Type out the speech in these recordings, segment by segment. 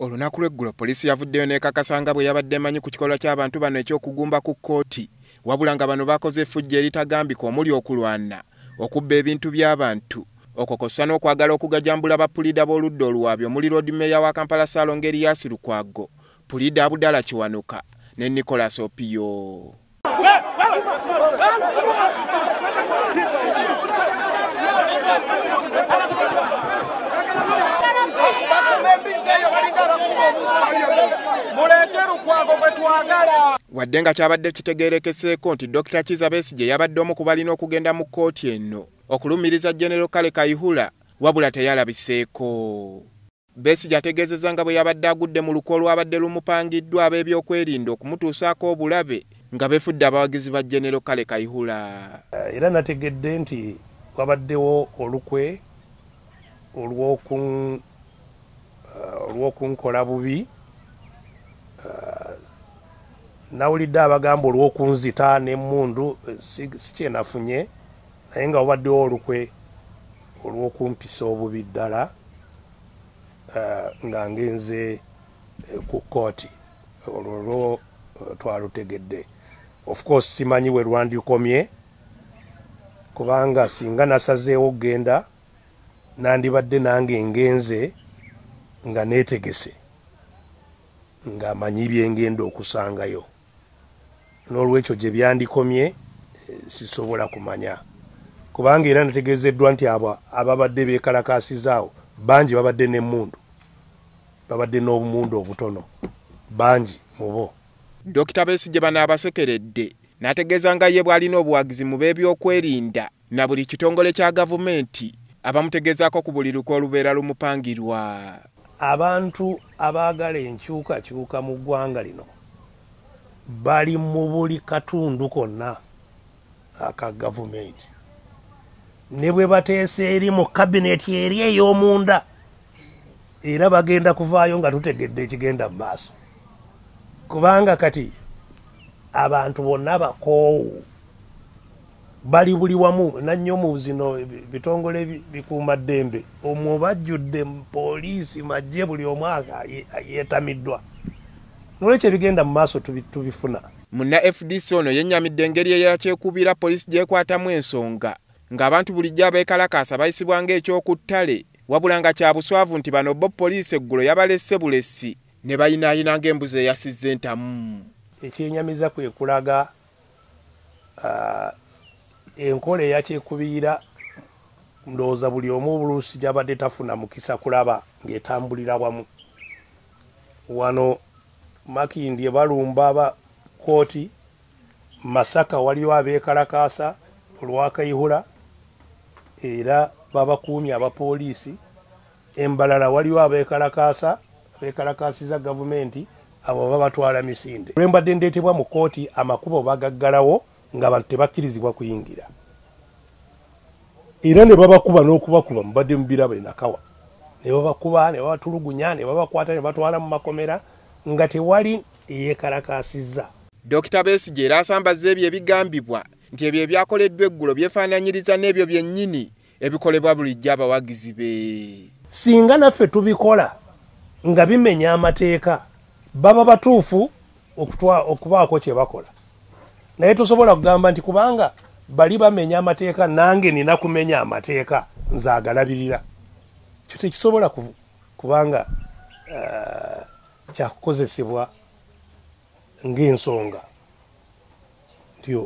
Olunaku lw'eggulo poliisi yavuddeyo n'ekakasa nga bwe yabadde emanyi ku kikolwa ky'abantu bano eky'okugumba ku kkooti, wabula nga bano bakoze effujjo eritagambika omuli okulwana, okubba ebintu by'abantu, okokossa n'okwagala okugajambula bapulida b'oludda oluwaabi omuli Road Mayor wa Kampala Ssaalongo Erias Lukwago, Pulida Abdallah Kiwanuka ne Nicholas Opiyo. Wadde nga kyabadde kitegeerekeseeko nti Dr. Kizza Besigye yabadde omu ku balina okugenda mu kkooti eno okulumiriza General Kale Kayihura, wabula teyalabiseeko. Besigye ategeezezza nga bwe yabadde agudde mu lukwe olwabadde lumupangiddwa ab'ebyokwerinda okumutuusaako obulabe nga beefudde abawagizi ba General Kale Kayihura. Era nategedde nti wabaddewo olukwe olw'okunkola bubi, nawulidde abagamba olw'okunzita n'emmundu sikyenafunye, naye nga wabaddewo olukwe olw'okumpisa obubi ddala nga ngenze ku kkooti. Olwo twalutegedde. Of course simanyi we lwandikomye, kubanga singa nasazeewo okgenda nandibadde nange ngenze nga neetegese, nga manyi byengenda okusangayo. N'olwekyo gye byandikomye sisobola kumanya, kubanga era nategeezeddwa nti ababadde beekalakaasizaawo bangi babadde n'emmundu, babadde n'obumundu obutono bangi mu bo. Dr. Besigye bano abasekeredde n'ategeeza nga ye bw'alina obuwagizi mu b'ebyokwerinda na buli kitongole kya gavumenti abamutegezaako ku buli lukwe olubeera lumupangirwa. Abantu abaagala enkyukakyuka mu ggwanga lino bali mu buli katundu konna aka gavumenti, ne bwe bateesa eri mu kabineti eri ey'omunda, era bagenda kuvaayo nga tutegedde ekigenda mu maaso, kubanga kati abantu bonna bakoowu bali buli wamu. Nannyo mu zino bitongole bikuuma ddembe omwo bajjudde poliisi, magye, buli omwaka yeetamiddwa. Nolwekyo ebigenda mu maaso tubifuna. Munna FDC ono yennyamidde engeri eyakyekubira poliisi gyekwatamu ensonga, ng'abantu bulijjo abeekalakaasa bayisibwa ng'ekyokuttale, wabula nga kya buswavu nti bano bo poliisi eggulo yabalesse bulesi ne bayinaayina ng'embuzi eyasizza entamu. Ekyenyamiza kwe kulaga enkola eyakyekubiira, ndowooza buli omu oluusi gy'abadde tafuna mukisa kulaba ng'etambulira wamu. Wano Makindye balumba aba kkooti, Masaka waliwo abeekalakaasa olwa Kayihura era babakuumye abapoliisi, Embalala waliwo abeekalakaasiza gavumenti, abo babatwala misinde. Olwembadde ndeetebwa mu kkooti amakubo bagaggalawo ng'abantu tebakkirizibwa kuyingira, era ne babakuba n'okubakuba mubadde mu birabo enakawa, ne babakuba ne babatulugunya ne babakwata ne batwala mu makomera nga tewali eyeekalakaasizza. Dr. Besigye era asambazza ebyo ebigambibwa nti ebyo ebyakoleddwa eggulo byefaananyiriza n'ebyo byennyini ebikolebwa bulijjo abawagizi be. Singa naffe tubikola nga bimenya amateeka, baba batuufu okubaako kye bakola, naye tosobola kugamba nti kubanga bali bamenya amateeka nange nina kumenya amateeka nzaagalabirira. Kyo tekisobola kubanga kyakukozesebwa ng'ensonga nti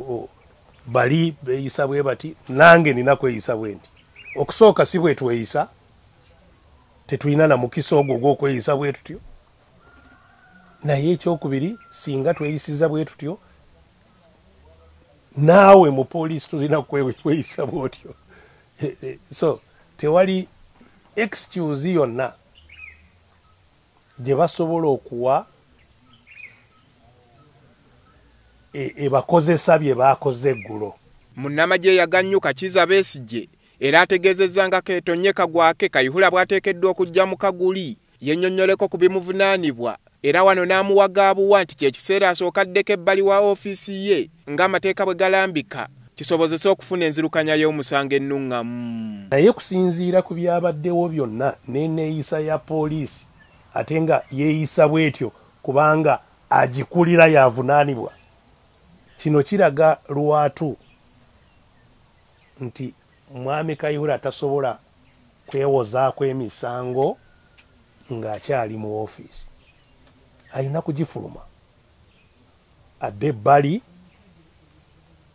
bali beeyisa bwe bati nange nina kweyisa bwe nti. Okusooka si bwe tweyisa, tetulina na mukisa ogwo gw'okweyisa bwe tutyo, naye ekyokubiri singa tweyisiza bwe tutyo naawe mu poliisi tulina kweyisa bwotyo. So tewali excuse yonna gye basobola okuwa ebakozesa bye baakoze eggulo. Munnamagye yagannyuka Kizza Besigye era ategeezezza nga keetonye kagwake Kayihura bw'ateekeddwa okujja mu Kaguli yennyonnyoleko ku bimuvunaanibwa, era wano n'amuwagaabuwa nti kyekiseera asooka addeko ebbali wa ofiisi ye ng'amateeka bwe galambika kisobozese okufuna enzirukanya y'omusango ennuŋŋamu. Naye kusinziira ku byabaddewo byonna n'enneeyisa ya poliisi ate nga yeeyisa bwetyo kubanga agikulira yavunaanibwa. Kino kiraga lwatu nti mwami Kayihura tasobola kwewozaako emisango ng'akyali mu ofiisi. Alina kugifuluma adde ebbali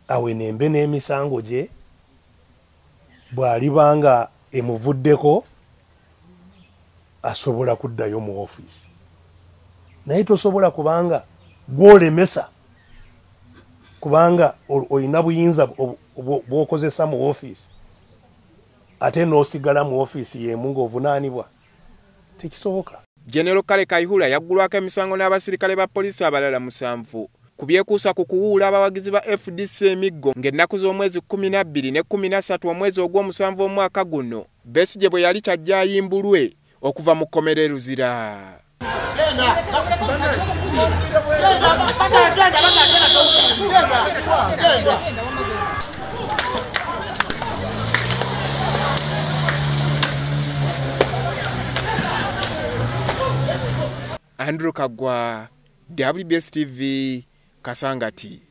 awenembe n'emisango gye, bw'alibanga emuvuddeko asobola kuddayo mu ofiisi. Naye tosobola kubanga gwolemesa kubanga olina buyinza bw'okozesa mu ofiisi ate n'osigala mu ofiisi y'emu ng'ovunaanibwa. Tekisoboka. General Kale Kayihura yaggulwako emisango n'abasirikale ba poliisi abalala 7 ku byekuusa ku kuwuula abawagizi ba FDC emiggo ng'ennaku z'omwezi 12 ne 13 omwezi ogw'omusanvu omwaka guno Besigye bwe yali kyajja ayimbulwe okuva mu kkomera Luzira. Andrew Kagwa, WBS TV, Kasangati.